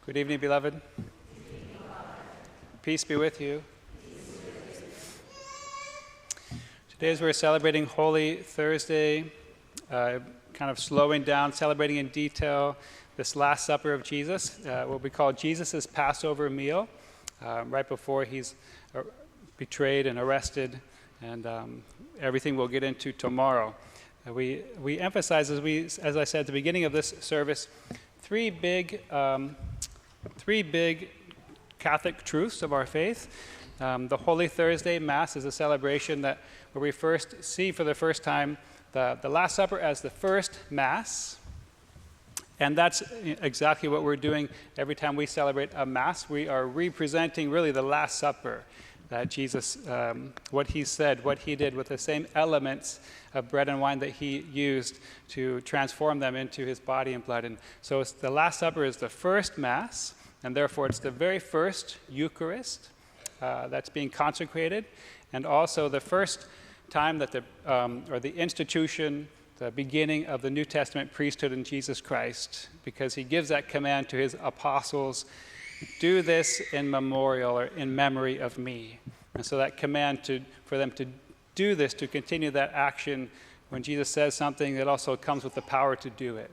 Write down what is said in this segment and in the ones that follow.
Good evening, beloved. Peace be with you. Today, as we're celebrating Holy Thursday, kind of slowing down, celebrating in detail this Last Supper of Jesus, what we call Jesus' Passover meal, right before he's betrayed and arrested, and everything we'll get into tomorrow. We emphasize, as I said at the beginning of this service, three big Catholic truths of our faith. The Holy Thursday Mass is a celebration where we first see for the first time the Last Supper as the first Mass. And that's exactly what we're doing every time we celebrate a Mass. We are representing really the Last Supper, that Jesus, what he said, what he did with the same elements of bread and wine that he used to transform them into his body and blood. And so the Last Supper is the first Mass, and therefore it's the very first Eucharist that's being consecrated, and also the first time that the institution, the beginning of the New Testament priesthood in Jesus Christ, because he gives that command to his apostles, do this in memorial or in memory of me. And so that command for them to do this, to continue that action, when Jesus says something, it also comes with the power to do it.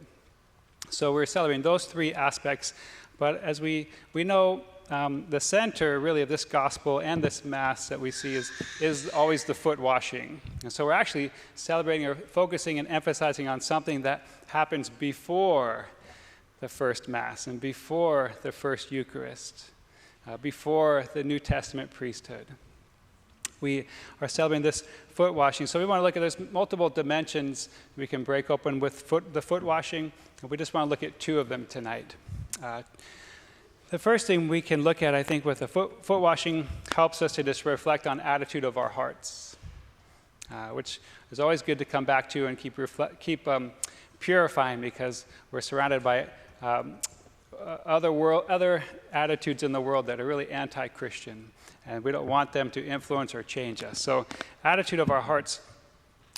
So we're celebrating those three aspects. But as we know, the center really of this gospel and this Mass that we see is always the foot washing. And so we're actually celebrating or focusing and emphasizing on something that happens before the first Mass and before the first Eucharist, before the New Testament priesthood. We are celebrating this foot washing. So we want to look at, there's multiple dimensions we can break open with the foot washing. And we just want to look at two of them tonight. The first thing we can look at, I think, with the foot washing helps us to just reflect on attitude of our hearts, which is always good to come back to and keep purifying, because we're surrounded by other attitudes in the world that are really anti-Christian, and we don't want them to influence or change us. So attitude of our hearts,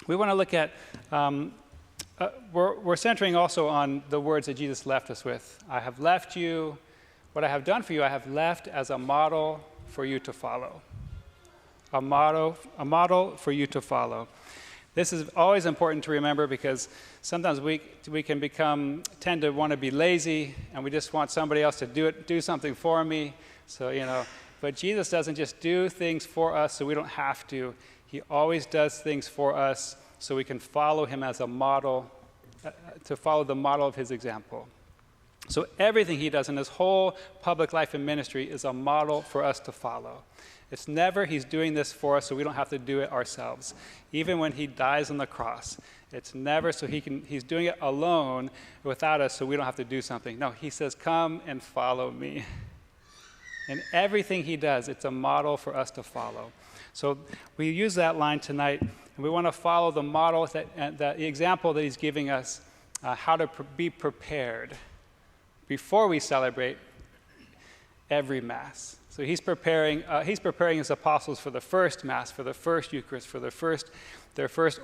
we want to look at, we're centering also on the words that Jesus left us with. I have left you, what I have done for you, I have left as a model for you to follow. A model for you to follow. This is always important to remember, because sometimes we can tend to want to be lazy, and we just want somebody else to do something for me. So, but Jesus doesn't just do things for us so we don't have to. He always does things for us so we can follow him as a model, to follow the model of his example. So everything he does in his whole public life and ministry is a model for us to follow. It's never he's doing this for us so we don't have to do it ourselves. Even when he dies on the cross, it's never so he's doing it alone without us so we don't have to do something. No, he says, come and follow me. And everything he does, it's a model for us to follow. So we use that line tonight, and we want to follow the model, the example that he's giving us, how to be prepared before we celebrate every Mass. So he's preparing his apostles for the first Mass, for the first Eucharist, for their first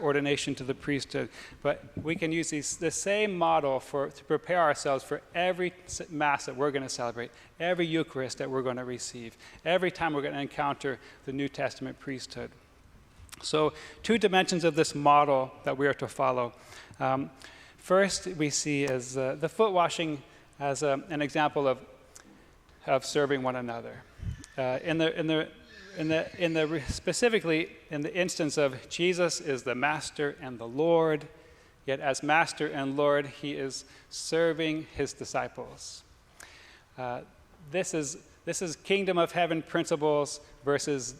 ordination to the priesthood. But we can use the same model to prepare ourselves for every Mass that we're going to celebrate, every Eucharist that we're going to receive, every time we're going to encounter the New Testament priesthood. So two dimensions of this model that we are to follow. First, we see as the foot washing as an example of serving one another. Specifically in the instance of Jesus is the Master and the Lord, yet as Master and Lord, he is serving his disciples. This is kingdom of heaven principles versus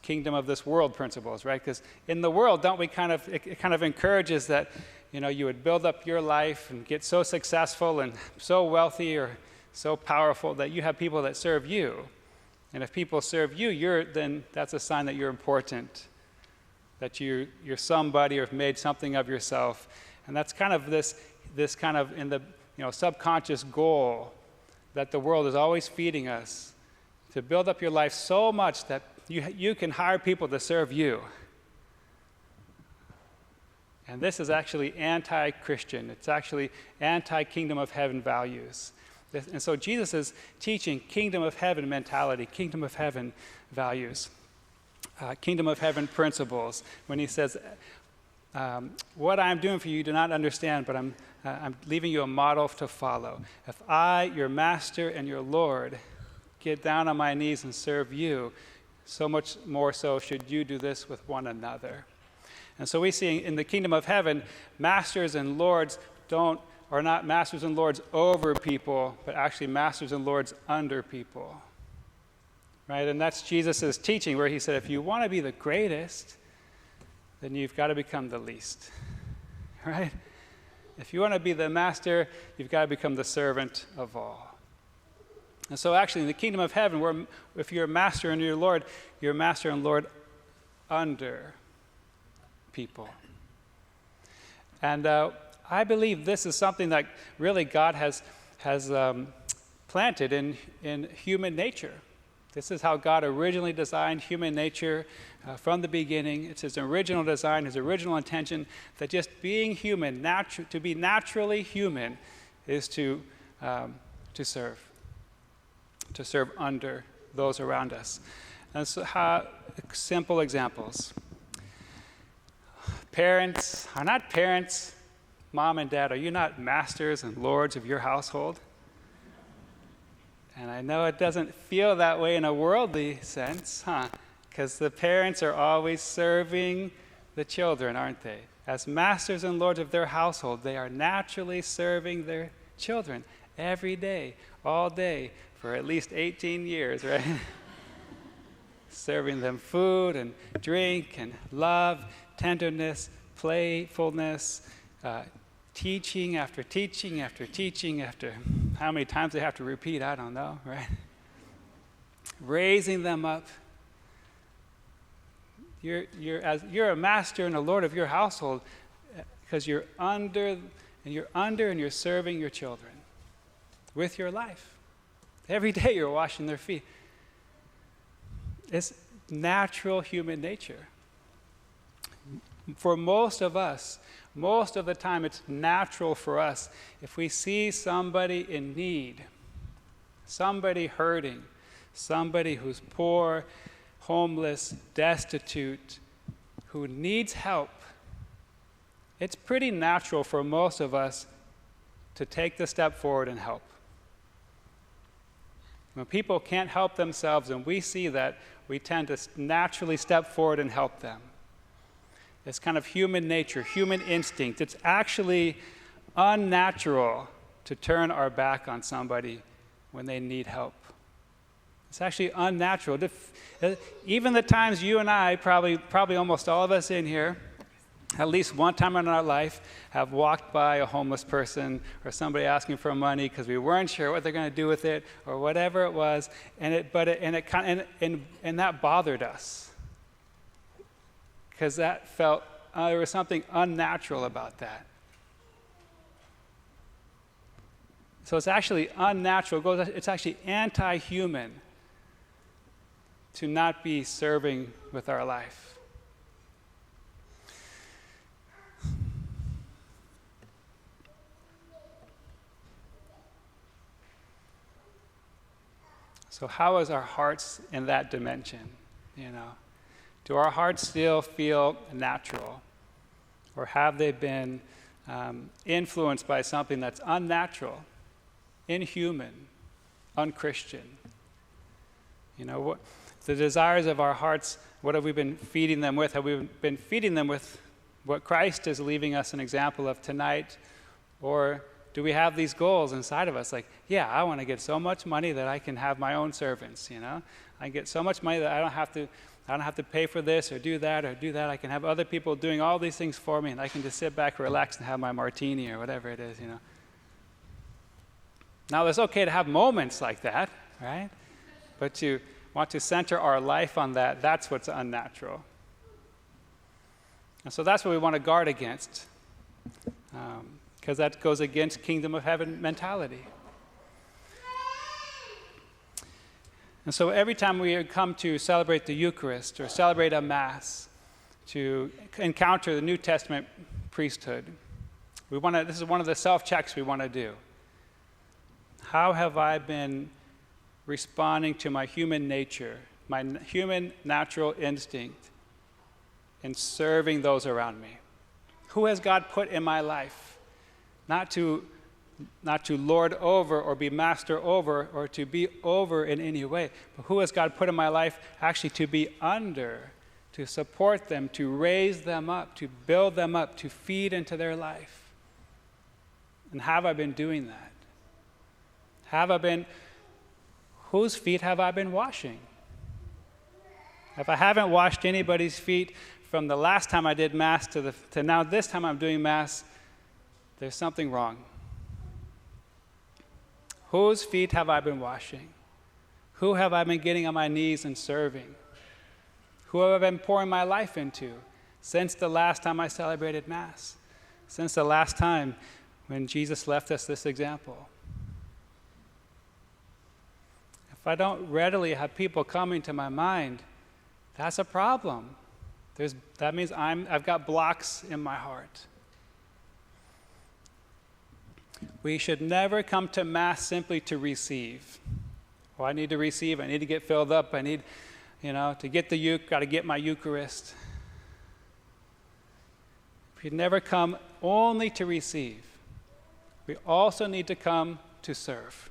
kingdom of this world principles, right? Because in the world, don't we it kind of encourages that, you would build up your life and get so successful and so wealthy or so powerful that you have people that serve you. And if people serve you, then that's a sign that you're important, that you're somebody or have made something of yourself. And that's kind of this kind of in the subconscious goal that the world is always feeding us, to build up your life so much that you can hire people to serve you. And this is actually anti-Christian. It's actually anti-kingdom of heaven values. And so Jesus is teaching kingdom of heaven mentality, kingdom of heaven values, kingdom of heaven principles. When he says, what I'm doing for you, you do not understand, but I'm leaving you a model to follow. If I, your master and your Lord, get down on my knees and serve you, so much more so should you do this with one another. And so we see in the kingdom of heaven, masters and lords are not masters and lords over people, but actually masters and lords under people. Right? And that's Jesus' teaching, where he said, if you want to be the greatest, then you've got to become the least. Right? If you want to be the master, you've got to become the servant of all. And so actually in the kingdom of heaven, if you're a master and you're a master and Lord under people. And I believe this is something that really God has planted in human nature. This is how God originally designed human nature from the beginning. It's his original design, his original intention, that just being human, to be naturally human, is to serve under those around us. And so, simple examples. Parents are not parents. Mom and dad, are you not masters and lords of your household? And I know it doesn't feel that way in a worldly sense, because the parents are always serving the children, aren't they? As masters and lords of their household, they are naturally serving their children every day, all day, for at least 18 years, right? Serving them food and drink and love, tenderness, playfulness, teaching after teaching after teaching after how many times they have to repeat, I don't know, right? Raising them up. You're a master and a lord of your household because you're under and you're serving your children with your life. Every day you're washing their feet. It's natural human nature. For most of us, most of the time it's natural for us, if we see somebody in need, somebody hurting, somebody who's poor, homeless, destitute, who needs help, it's pretty natural for most of us to take the step forward and help. When people can't help themselves and we see that, we tend to naturally step forward and help them. It's kind of human nature, human instinct. It's actually unnatural to turn our back on somebody when they need help. It's actually unnatural. Even the times you and I, probably almost all of us in here, at least one time in our life, have walked by a homeless person or somebody asking for money because we weren't sure what they're going to do with it or whatever it was, and that bothered us. Because that felt, there was something unnatural about that. So it's actually unnatural. It's actually anti-human to not be serving with our life. So how is our hearts in that dimension, Do our hearts still feel natural? Or have they been influenced by something that's unnatural, inhuman, unchristian? The desires of our hearts, what have we been feeding them with? Have we been feeding them with what Christ is leaving us an example of tonight? Or do we have these goals inside of us? Like, I want to get so much money that I can have my own servants, I get so much money that I don't have to pay for this or do that. I can have other people doing all these things for me, and I can just sit back, relax, and have my martini or whatever it is, Now, it's okay to have moments like that, right? But to want to center our life on that, that's what's unnatural. And so that's what we want to guard against, because that goes against kingdom of heaven mentality. And so every time we come to celebrate the Eucharist or celebrate a Mass, to encounter the New Testament priesthood, this is one of the self-checks we want to do. How have I been responding to my human nature, my human natural instinct in serving those around me? Who has God put in my life? Not to lord over or be master over or to be over in any way, but who has God put in my life actually to be under, to support them, to raise them up, to build them up, to feed into their life? And have I been doing that? Whose feet have I been washing? If I haven't washed anybody's feet from the last time I did Mass to now this time I'm doing Mass, there's something wrong. Whose feet have I been washing? Who have I been getting on my knees and serving? Who have I been pouring my life into since the last time I celebrated Mass? Since the last time when Jesus left us this example? If I don't readily have people coming to my mind, that's a problem. That means I've got blocks in my heart. We should never come to Mass simply to receive. Well, I need to receive. I need to get filled up. I need, to get the got to get my Eucharist. We never come only to receive. We also need to come to serve.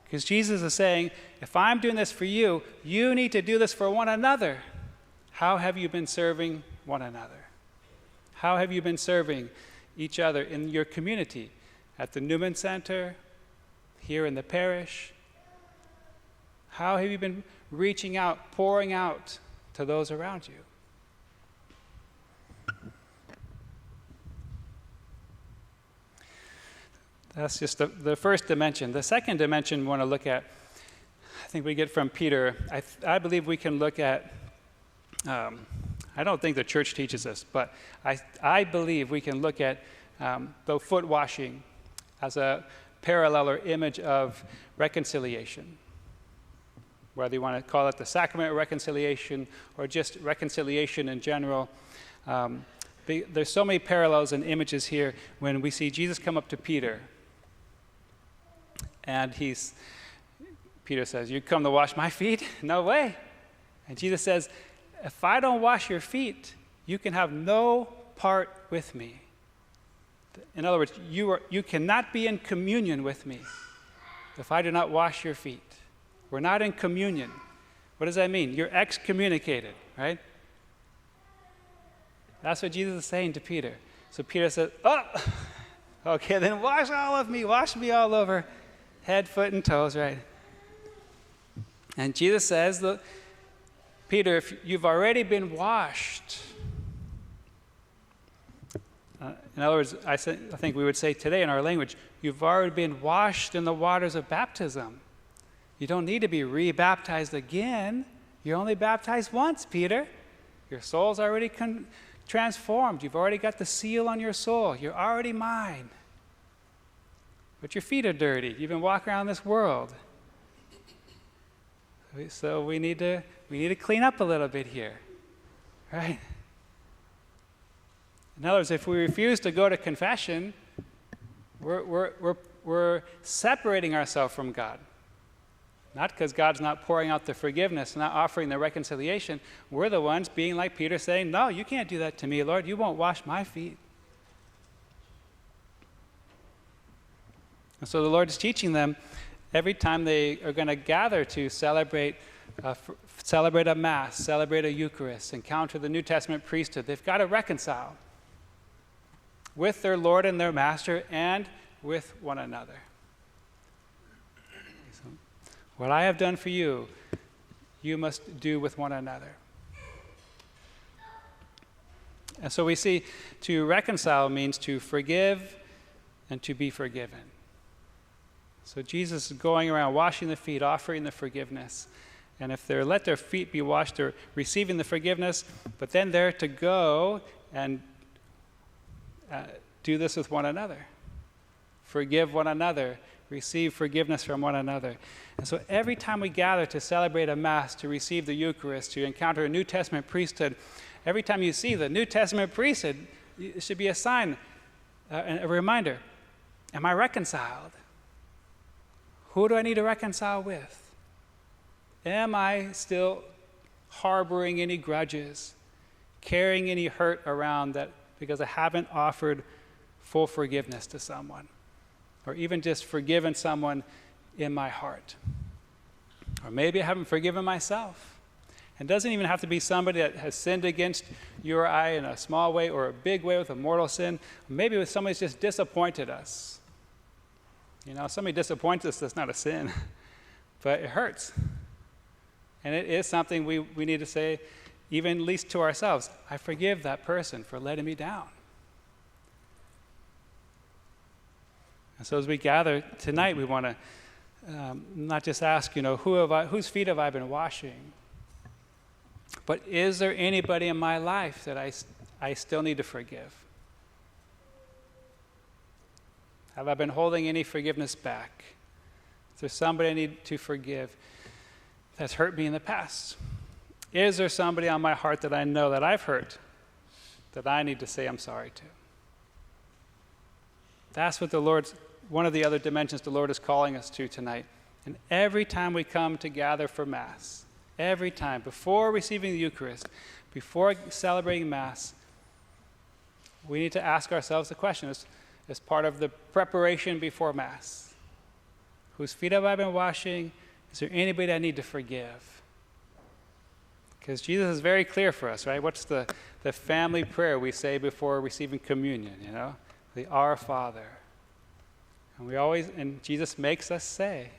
Because Jesus is saying, if I'm doing this for you, you need to do this for one another. How have you been serving one another? How have you been serving each other in your community? At the Newman Center, here in the parish? How have you been reaching out, pouring out to those around you? That's just the first dimension. The second dimension we want to look at, I think we get from Peter. I believe we can look at, I don't think the church teaches this, but I believe we can look at the foot washing as a parallel or image of reconciliation. Whether you want to call it the sacrament of reconciliation or just reconciliation in general. There's so many parallels and images here when we see Jesus come up to Peter. And Peter says, "You come to wash my feet? No way." And Jesus says, "If I don't wash your feet, you can have no part with me." In other words, you cannot be in communion with me if I do not wash your feet. We're not in communion. What does that mean? You're excommunicated, right? That's what Jesus is saying to Peter. So Peter says, "Oh, okay, then wash all of me. Wash me all over. Head, foot, and toes," right? And Jesus says, "Peter, if you've already been washed," in other words, I think we would say today in our language, you've already been washed in the waters of baptism. You don't need to be re-baptized again. You're only baptized once, Peter. Your soul's already transformed. You've already got the seal on your soul. You're already mine. But your feet are dirty. You've been walking around this world. So we need to clean up a little bit here, right? In other words, if we refuse to go to confession, we're separating ourselves from God. Not because God's not pouring out the forgiveness, not offering the reconciliation. We're the ones being like Peter saying, "No, you can't do that to me, Lord. You won't wash my feet." And so the Lord is teaching them every time they are going to gather to celebrate a Mass, celebrate a Eucharist, encounter the New Testament priesthood, they've got to reconcile with their Lord and their Master and with one another. So, what I have done for you, you must do with one another. And so we see to reconcile means to forgive and to be forgiven. So Jesus is going around washing the feet, offering the forgiveness. And if they're let their feet be washed, they're receiving the forgiveness, but then they're to go and do this with one another. Forgive one another. Receive forgiveness from one another. And so every time we gather to celebrate a Mass, to receive the Eucharist, to encounter a New Testament priesthood, every time you see the New Testament priesthood, it should be a sign, a reminder. Am I reconciled? Who do I need to reconcile with? Am I still harboring any grudges, carrying any hurt around that because I haven't offered full forgiveness to someone, or even just forgiven someone in my heart? Or maybe I haven't forgiven myself. It doesn't even have to be somebody that has sinned against you or I in a small way or a big way with a mortal sin. Maybe with somebody who's just disappointed us. You know, somebody disappoints us, that's not a sin, but it hurts. And it is something we need to say, even at least to ourselves, I forgive that person for letting me down. And so as we gather tonight, we want to not just ask, whose feet have I been washing? But is there anybody in my life that I still need to forgive? Have I been holding any forgiveness back? Is there somebody I need to forgive that's hurt me in the past? Is there somebody on my heart that I know that I've hurt that I need to say I'm sorry to? That's what one of the other dimensions the Lord is calling us to tonight. And every time we come to gather for Mass, every time, before receiving the Eucharist, before celebrating Mass, we need to ask ourselves the question as part of the preparation before Mass. Whose feet have I been washing? Is there anybody I need to forgive? Because Jesus is very clear for us, right? What's the family prayer we say before receiving communion, The Our Father. And Jesus makes us say,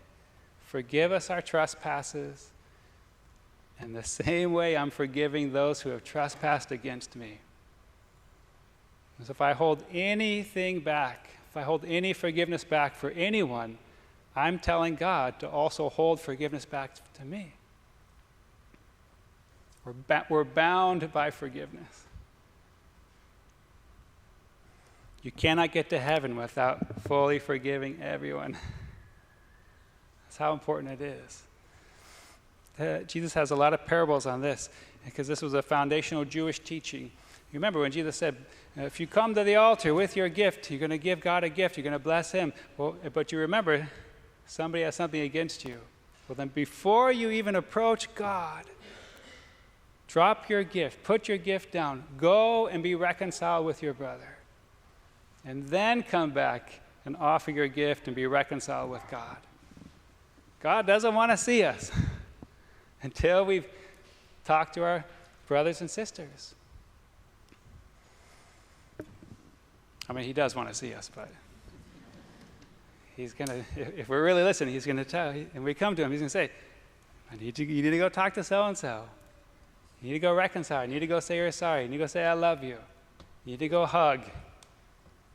forgive us our trespasses, in the same way I'm forgiving those who have trespassed against me. So if I hold anything back, if I hold any forgiveness back for anyone, I'm telling God to also hold forgiveness back to me. We're bound by forgiveness. You cannot get to heaven without fully forgiving everyone. That's how important it is. Jesus has a lot of parables on this, because this was a foundational Jewish teaching. You remember when Jesus said, if you come to the altar with your gift, you're going to give God a gift, you're going to bless him. Well, but you remember, somebody has something against you. Well, then before you even approach God, drop your gift, put your gift down, go and be reconciled with your brother. And then come back and offer your gift and be reconciled with God. God doesn't want to see us until we've talked to our brothers and sisters. I mean, he does want to see us, but he's going to, if we're really listening, he's going to tell, and we come to him, he's going to say, you need to go talk to so-and-so. You need to go reconcile. You need to go say you're sorry. You need to go say I love you. You need to go hug.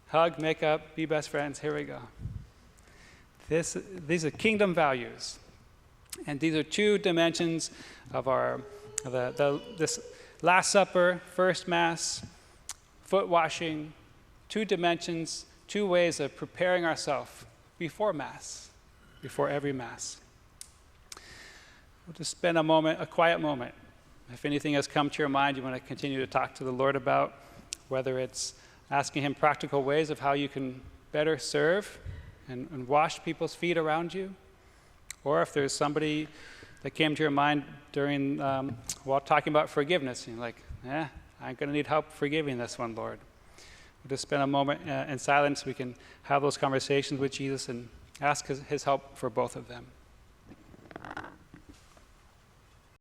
Hug, make up, be best friends. Here we go. These are kingdom values. And these are two dimensions of this Last Supper, First Mass, foot washing, two dimensions, two ways of preparing ourselves before Mass, before every Mass. We'll just spend a quiet moment. If anything has come to your mind you want to continue to talk to the Lord about, whether it's asking him practical ways of how you can better serve and wash people's feet around you, or if there's somebody that came to your mind during while talking about forgiveness, you're like, I'm going to need help forgiving this one, Lord. We'll just spend a moment in silence. We can have those conversations with Jesus and ask his help for both of them.